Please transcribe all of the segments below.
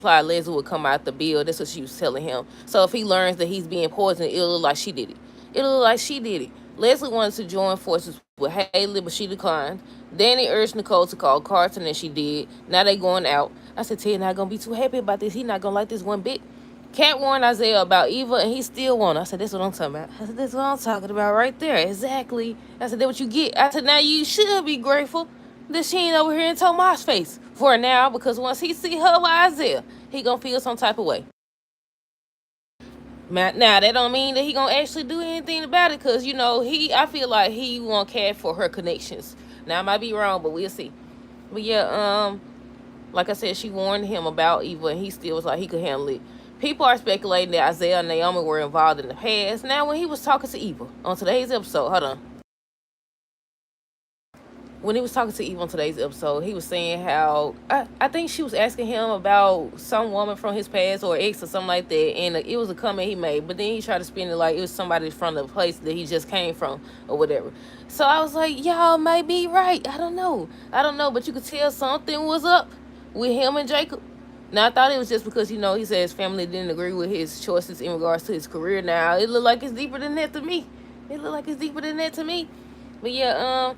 implied Leslie would come out the bill. That's what she was telling him. So if he learns that he's being poisoned, it'll look like she did it. It'll look like she did it. Leslie wanted to join forces with Haley, but she declined. Danny urged Nicole to call Carson, and she did. Now they going out. I said, Ted not gonna be too happy about this. He not gonna like this one bit. Cat warned Isaiah about Eva, and he still won. I said, that's what I'm talking about. I said, that's what I'm talking about right there. Exactly. I said, that's what you get. I said, now you should be grateful that she ain't over here in Tomas' face for now, because once he see her with Isaiah, he gonna feel some type of way. Now, that don't mean that he gonna actually do anything about it, because, I feel like he want Cat for her connections. Now, I might be wrong, but we'll see. But yeah, like I said, she warned him about Eva, and he still was like he could handle it. People are speculating that Isaiah and Naomi were involved in the past. Now, when he was talking to Eva on today's episode, hold on. When he was talking to Eve on today's episode, he was saying how I think she was asking him about some woman from his past or ex or something like that, and it was a comment he made, but then he tried to spin it like it was somebody from the place that he just came from or whatever. So I was like, y'all may be right. I don't know, but you could tell something was up with him and Jacob. Now, I thought it was just because, he said his family didn't agree with his choices in regards to his career. Now, it looked like it's deeper than that to me. But yeah,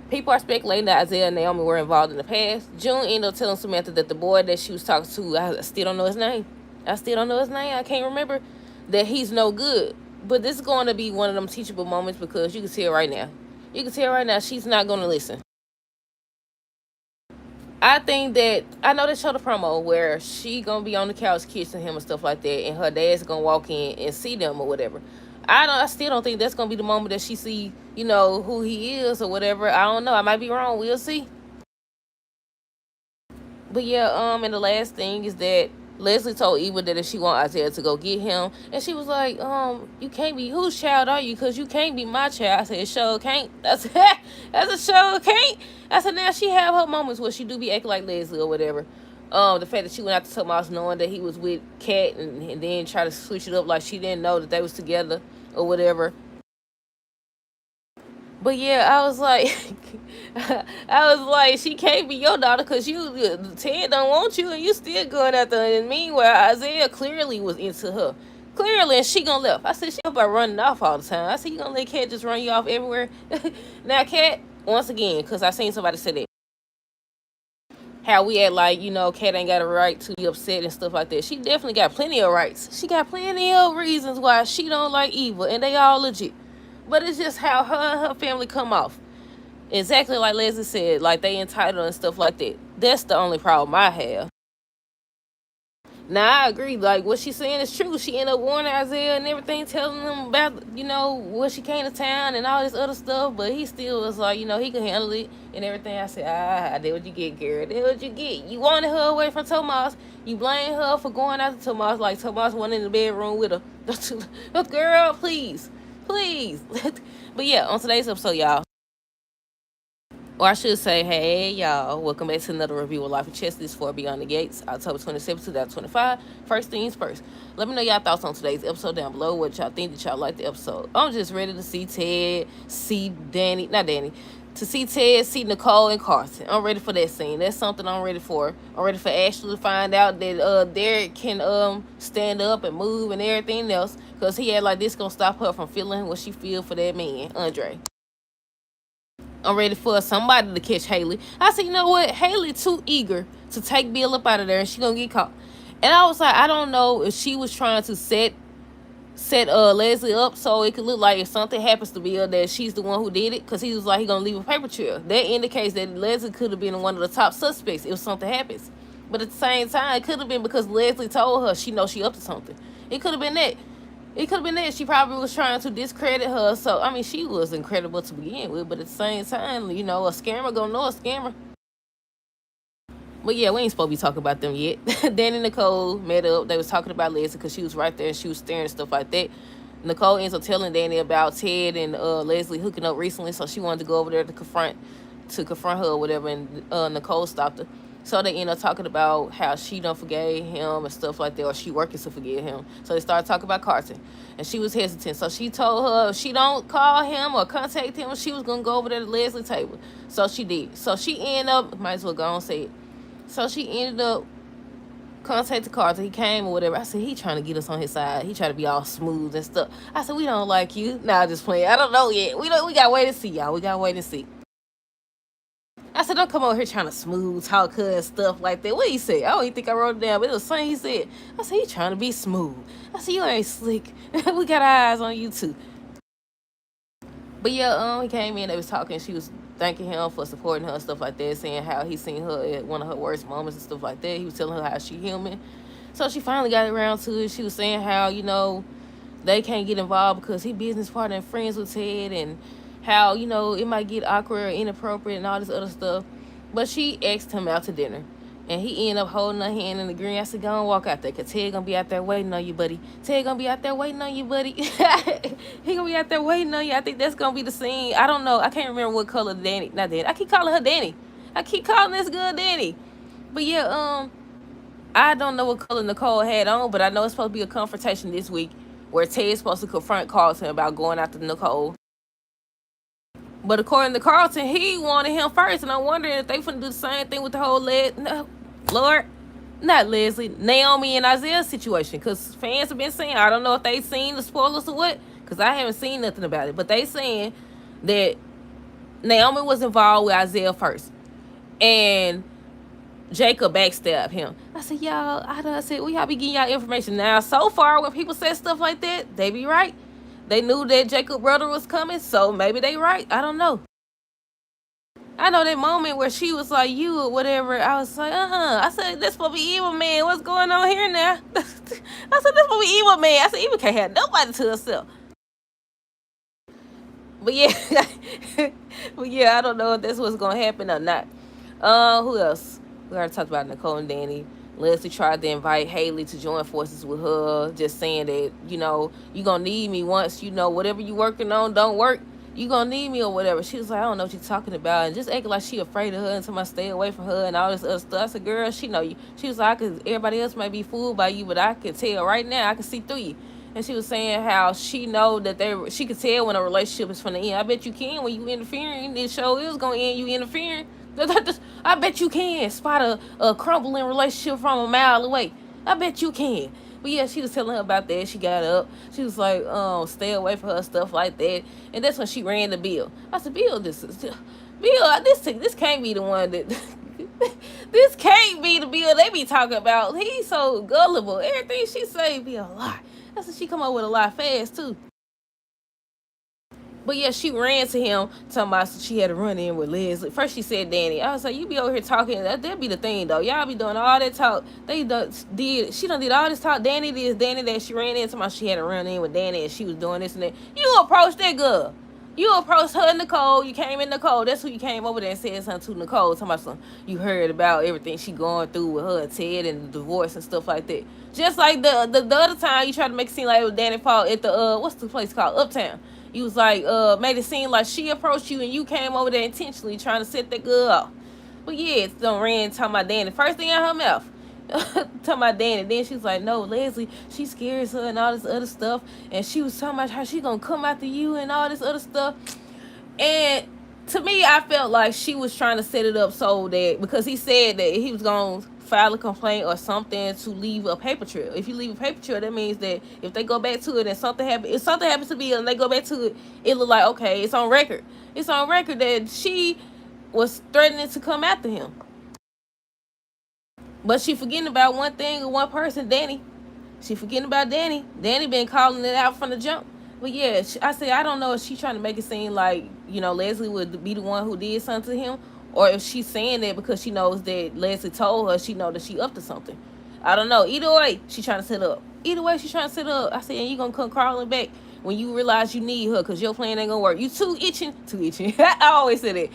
people are speculating that Isaiah and Naomi were involved in the past. June ended up telling Samantha that the boy that she was talking to, I still don't know his name. I can't remember, that he's no good. But this is going to be one of them teachable moments, because you can tell right now. She's not going to listen. I think that I know they showed a promo where she gonna be on the couch kissing him and stuff like that, and her dad's gonna walk in and see them or whatever. I still don't think that's gonna be the moment that she see, who he is or whatever. I don't know. I might be wrong. We'll see. But yeah, and the last thing is that Leslie told Eva that if she want Isaiah to go get him, and she was like, you can't be, whose child are you? Because you can't be my child. I said, sure can't. That's a sure can't. I said, now she have her moments where she do be acting like Leslie or whatever. The fact that she went out to Tomas knowing that he was with Kat, and then try to switch it up like she didn't know that they was together or whatever. But yeah, I was like, she can't be your daughter, because Ted don't want you, and you still going after her. And meanwhile, Isaiah clearly was into her. Clearly, and she gonna left. I said, she up by running off all the time. I said, you gonna let Kat just run you off everywhere? Now, Kat, once again, because I seen somebody say that, how we act like, Kat ain't got a right to be upset and stuff like that. She definitely got plenty of rights. She got plenty of reasons why she don't like Eva, and they all legit. But it's just how her and her family come off. Exactly like Leslie said, like they entitled and stuff like that. That's the only problem I have. Now, I agree. Like, what she's saying is true. She ended up warning Isaiah and everything, telling him about, when she came to town and all this other stuff. But he still was like, he could handle it and everything. I said, that's what you get, Garrett. That's what you get. You wanted her away from Tomas. You blame her for going out to Tomas, like Tomas went in the bedroom with her. Girl, please. But yeah, on today's episode, y'all, or I should say, hey, y'all, welcome back to another review of Life of Chess. This is for Beyond the Gates, October 27, 2025. First things first, let me know y'all thoughts on today's episode down below. What y'all think, that y'all like the episode. I'm just ready to see Ted, see Danny, not Danny, to see Ted, see Nicole and Carson. I'm ready for that scene. That's something I'm ready for. I'm ready for Ashley to find out that Derek can stand up and move and everything else, because he had like this gonna stop her from feeling what she feel for that man, Andre. I'm ready for somebody to catch Haley. I said, you know what? Haley too eager to take Bill up out of there, and she gonna get caught. And I was like, I don't know if she was trying to set Leslie up so it could look like if something happens to Bill that she's the one who did it, because he was like he gonna leave a paper trail. That indicates that Leslie could have been one of the top suspects if something happens. But at the same time, it could have been because Leslie told her she knows she up to something. It could have been that. She probably was trying to discredit her. So, I mean, she was incredible to begin with. But at the same time, a scammer gonna know a scammer. But yeah, we ain't supposed to be talking about them yet. Danny and Nicole met up. They was talking about Leslie because she was right there and she was staring and stuff like that. Nicole ends up telling Danny about Ted and Leslie hooking up recently. So she wanted to go over there to confront her or whatever. And Nicole stopped her. So they end up talking about how she done forgave him and stuff like that, or she working to forgive him. So they started talking about Carson, and she was hesitant. So she told her if she don't call him or contact him, she was gonna go over there to Leslie's table. So she did. So she ended up, might as well go on and say it. So she ended up Contact the Carter. He came or whatever. I said, he trying to get us on his side. He trying to be all smooth and stuff. I said, we don't like you. Nah, just playing. I don't know yet. We got to wait and see, y'all. We got to wait and see. I said, don't come over here trying to smooth talk her and stuff like that. What he say? I don't even think I wrote it down, but it was something he said. I said, he trying to be smooth. I said, you ain't slick. We got our eyes on you too. But yeah, he came in, they was talking, she was thanking him for supporting her and stuff like that, saying how he seen her at one of her worst moments and stuff like that. He was telling her how she human. So she finally got around to it. She was saying how, they can't get involved because he business partner and friends with Ted, and how, it might get awkward or inappropriate and all this other stuff. But she asked him out to dinner. And he ended up holding her hand and agreeing. I said, go and walk out there, because Ted gonna be out there waiting on you, buddy. Ted gonna be out there waiting on you, buddy. He gonna be out there waiting on you. I think that's gonna be the scene. I don't know. I can't remember what color Danny. Not Danny. I keep calling her Danny. I keep calling this girl Danny. But yeah, I don't know what color Nicole had on, but I know it's supposed to be a confrontation this week where Ted's supposed to confront Carlton about going after Nicole. But according to Carlton, he wanted him first, and I'm wondering if they finna do the same thing with the whole Naomi and Isaiah situation. Because fans have been saying, I don't know if they seen the spoilers or what, because I haven't seen nothing about it, but they saying that Naomi was involved with Isaiah first, and Jacob backstabbed him. I said, I said, well, y'all be getting y'all information. Now, so far, when people say stuff like that, they be right. They knew that Jacob's brother was coming, so maybe they right. I don't know. I know that moment where she was like, you or whatever, I was like, I said, this supposed to be Evil Man. What's going on here now? I said, this supposed to be Evil Man. I said, Evil can't have nobody to herself. But yeah, I don't know if that's what's going to happen or not. Who else? We already talked about Nicole and Danny. Leslie tried to invite Haley to join forces with her, just saying that, you going to need me once, whatever you working on don't work, you going to need me or whatever. She was like, I don't know what you're talking about, and just acting like she afraid of her and somebody stay away from her and all this other stuff. I said, girl, she know you. She was like, everybody else might be fooled by you, but I can tell right now, I can see through you. And she was saying how she know that she could tell when a relationship is from the end. I bet you can when you interfering. This show is going to end you interfering. I bet you can spot a crumbling relationship from a mile away. I bet you can. But yeah, she was telling her about that. She got up. She was like, stay away from her, stuff like that. And that's when she ran to Bill. I said, Bill, this can't be the one that this can't be the Bill they be talking about. He's so gullible. Everything she say be a lie. I said, she come up with a lie fast too. But yeah, she ran to him, talking about she had to run in with Leslie. First she said Danny. I was like, you be over here talking. That'd be the thing, though. Y'all be doing all that talk. She done did all this talk. Danny that she ran in, talking about she had to run in with Danny and she was doing this and that. You approached that girl. You approached her, Nicole. You came in Nicole. That's who you came over there and said something to Nicole. Talking about something. You heard about everything she going through with her and Ted and the divorce and stuff like that. Just like the other time you tried to make it seem like it was Danny fault at the, what's the place called? Uptown. You was like, made it seem like she approached you and you came over there intentionally trying to set that girl off. But yeah, it's done ran talking about Danny. First thing out her mouth. Talking about Danny. Then she's like, no, Leslie, she scares her and all this other stuff. And she was talking about how she gonna come after you and all this other stuff. And to me, I felt like she was trying to set it up so that, because he said that he was gonna file a complaint or something to leave a paper trail. If you leave a paper trail, that means that if they go back to it and something happens, if something happens to Bill and they go back to it, it look like, okay, it's on record. It's on record that she was threatening to come after him. But she forgetting about one thing or one person, Danny. She forgetting about Danny. Danny been calling it out from the jump. But yeah, I said, I don't know if she trying to make it seem like, Leslie would be the one who did something to him, or if she's saying that because she knows that Leslie told her, she know that she up to something. I don't know. Either way, she trying to set up. I said, and you gonna come crawling back when you realize you need her because your plan ain't gonna work. You too itching. I always say that.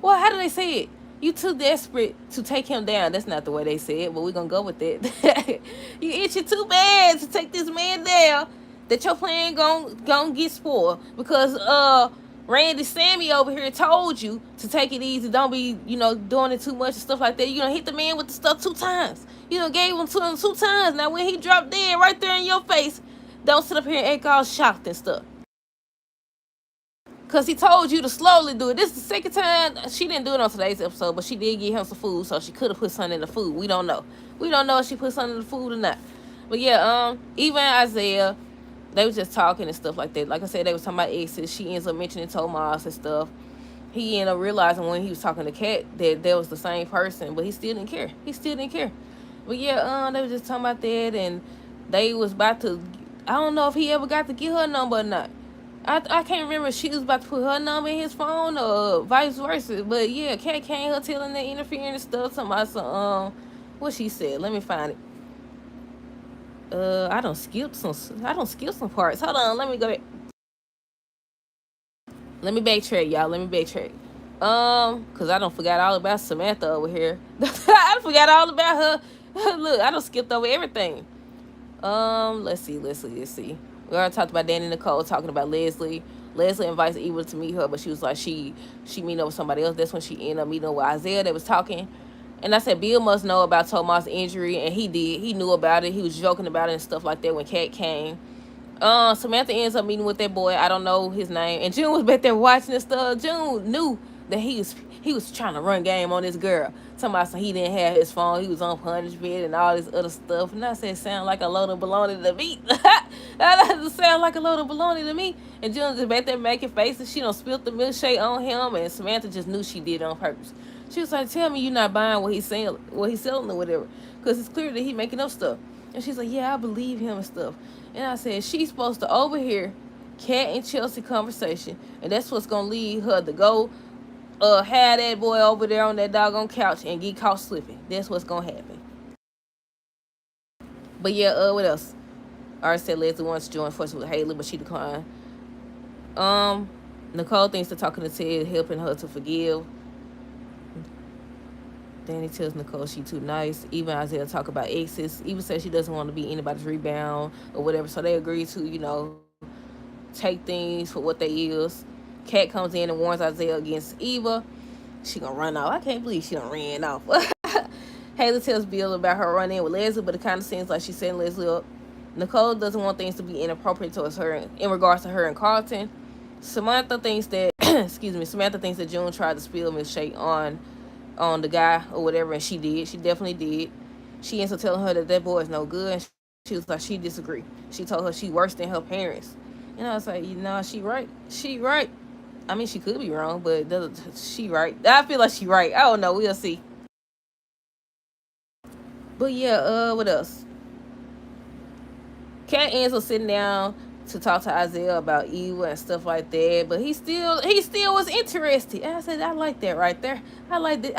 How do they say it? You too desperate to take him down. That's not the way they say it, but we're gonna go with that. You itching too bad to take this man down that your plan gonna get spoiled because Randy Sammy over here told you to take it easy. Don't be, doing it too much and stuff like that. You hit the man with the stuff 2 times. You gave him to him 2 times. Now when he dropped dead right there in your face, don't sit up here and act all shocked and stuff. Cause he told you to slowly do it. This is the second time. She didn't do it on today's episode, but she did get him some food, so she could have put something in the food. We don't know. We don't know if she put something in the food or not. But yeah, even Isaiah, they was just talking and stuff like that. Like I said, they was talking about exes. She ends up mentioning Tomas and stuff. He ended up realizing when he was talking to Kat that that was the same person, but he still didn't care. He still didn't care. But yeah, they was just talking about that, and they was about to. I don't know if he ever got to get her number or not. I can't remember if she was about to put her number in his phone or vice versa. But yeah, Kat came her telling that interfering and stuff. Talking about some what she said. Let me find it. I don't skip some parts. Hold on, let me go back. Let me backtrack, y'all. Let me backtrack. Cause I don't forgot all about Samantha over here. I forgot all about her. Look, I don't skipped over everything. Let's see. We already talked about Danny Nicole talking about Leslie. Leslie invites Eva to meet her, but she was like she meeting up with somebody else. That's when she ended up meeting up with Isaiah. They was talking. And I said, Bill must know about Tomas' injury, and he did. He knew about it. He was joking about it and stuff like that when Kat came. Samantha ends up meeting with that boy. I don't know his name. And June was back there watching this stuff. June knew that he was trying to run game on this girl. Somebody he didn't have his phone. He was on punishment and all this other stuff. And I said, sound like a load of baloney to me. That doesn't sound like a load of baloney to me. And June just back there making faces. She done spilled the milkshake on him, and Samantha just knew she did it on purpose. She was like, tell me you're not buying what he's selling or whatever. Because it's clear that he's making up stuff. And she's like, yeah, I believe him and stuff. And I said, she's supposed to overhear Kat and Chelsea conversation. And that's what's going to lead her to go have that boy over there on that doggone couch and get caught slipping. That's what's going to happen. But yeah, what else? I already said Leslie wants to join forces with Haley, but she declined. Nicole thinks that talking to Ted helping her to forgive. Danny tells Nicole she too nice. Even Isaiah talk about exes. Even says she doesn't want to be anybody's rebound or whatever. So they agree to, take things for what they is. Kat comes in and warns Isaiah against Eva. She gonna run off. I can't believe she done ran off. Haley tells Bill about her run-in with Leslie, but it kind of seems like she's setting Leslie up. Nicole doesn't want things to be inappropriate towards her in regards to her and Carlton. Samantha thinks that June tried to spill milkshake on the guy or whatever, and she did. She definitely did. She ends up telling her that boy is no good, and she was like, she disagreed. She told her she worse than her parents. And I was like, she right. She right. I mean, she could be wrong, but she right. I feel like she right. I don't know. We'll see. But yeah, what else? Kat ends up sitting down to talk to Isaiah about Eva and stuff like that, but he still was interested. And I said, I like that right there. I like that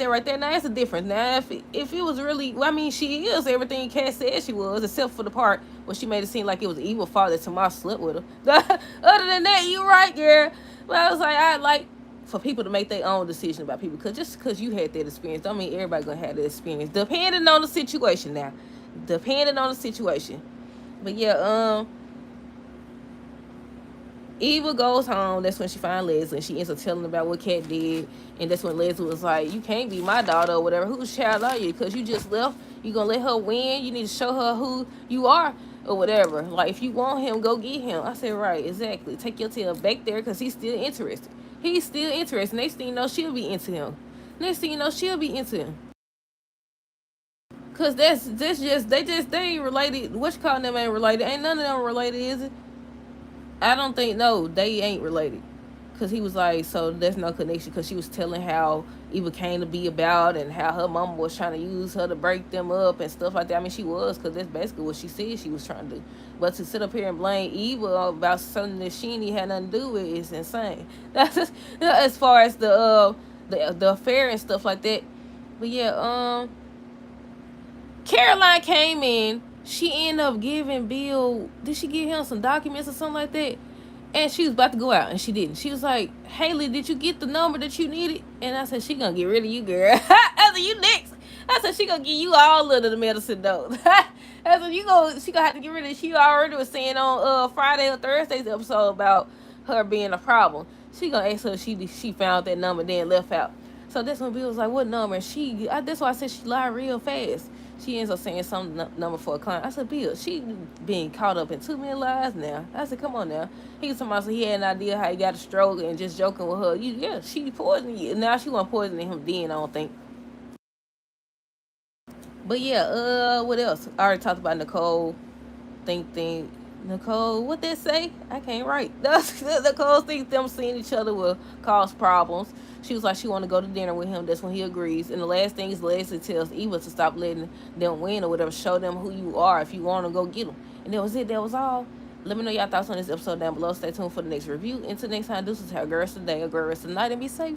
right there. Now that's the difference. Now if it was really, well, I mean, she is everything Kat said she was, except for the part where she made it seem like it was Eva's fault that Tomas slept with her. Other than that, you right, girl. But I was like, I like for people to make their own decision about people, because just because you had that experience don't mean everybody gonna have that experience. Depending on the situation now. But yeah, Eva goes home. That's when she finds Leslie, and she ends up telling about what Kat did. And that's when Leslie was like, you can't be my daughter or whatever. Whose child are you? Because you just left. You gonna let her win? You need to show her who you are or whatever. Like, if you want him, go get him. I said, right, exactly. Take your tail back there, because he's still interested. Next thing you know, she'll be into him. Cause they ain't related. What you call them ain't related. Ain't none of them related, is it? I don't think, no, they ain't related. Because he was like, so there's no connection. Because she was telling how Eva came to be about and how her mama was trying to use her to break them up and stuff like that. I mean, she was, because that's basically what she said she was trying to do. But to sit up here and blame Eva about something that she ain't had nothing to do with is insane. That's just, as far as the affair and stuff like that. But yeah, Caroline came in. She ended up giving Bill, did she give him some documents or something like that? And she was about to go out, and she didn't. She was like, Haley, did you get the number that you needed? And I said, she gonna get rid of you, girl. I said, you next. I said, she gonna give you all of the medicine dose. I said, she gonna have to get rid of it. She already was saying on Friday or Thursday's episode about her being a problem. She gonna ask her if she found that number, then left out. So that's when Bill was like, what number? And that's why I said she lied real fast. She ends up saying some number for a client. I said, Bill, she been caught up in too many lies now. I said, come on now. He was talking about, so he had an idea how he got a stroke and just joking with her. Yeah, she poisoned you. Now she wasn't poisoning him then, I don't think. But yeah, what else? I already talked about Nicole. Think. Nicole, what they say? I can't write. Nicole thinks them seeing each other will cause problems. She was like, she want to go to dinner with him. That's when he agrees. And the last thing is Leslie tells Eva to stop letting them win or whatever. Show them who you are. If you want to, go get them. And that was it. That was all. Let me know y'all thoughts on this episode down below. Stay tuned for the next review. Until next time, deuces. Have a great rest of the day, a great rest of the night, and be safe.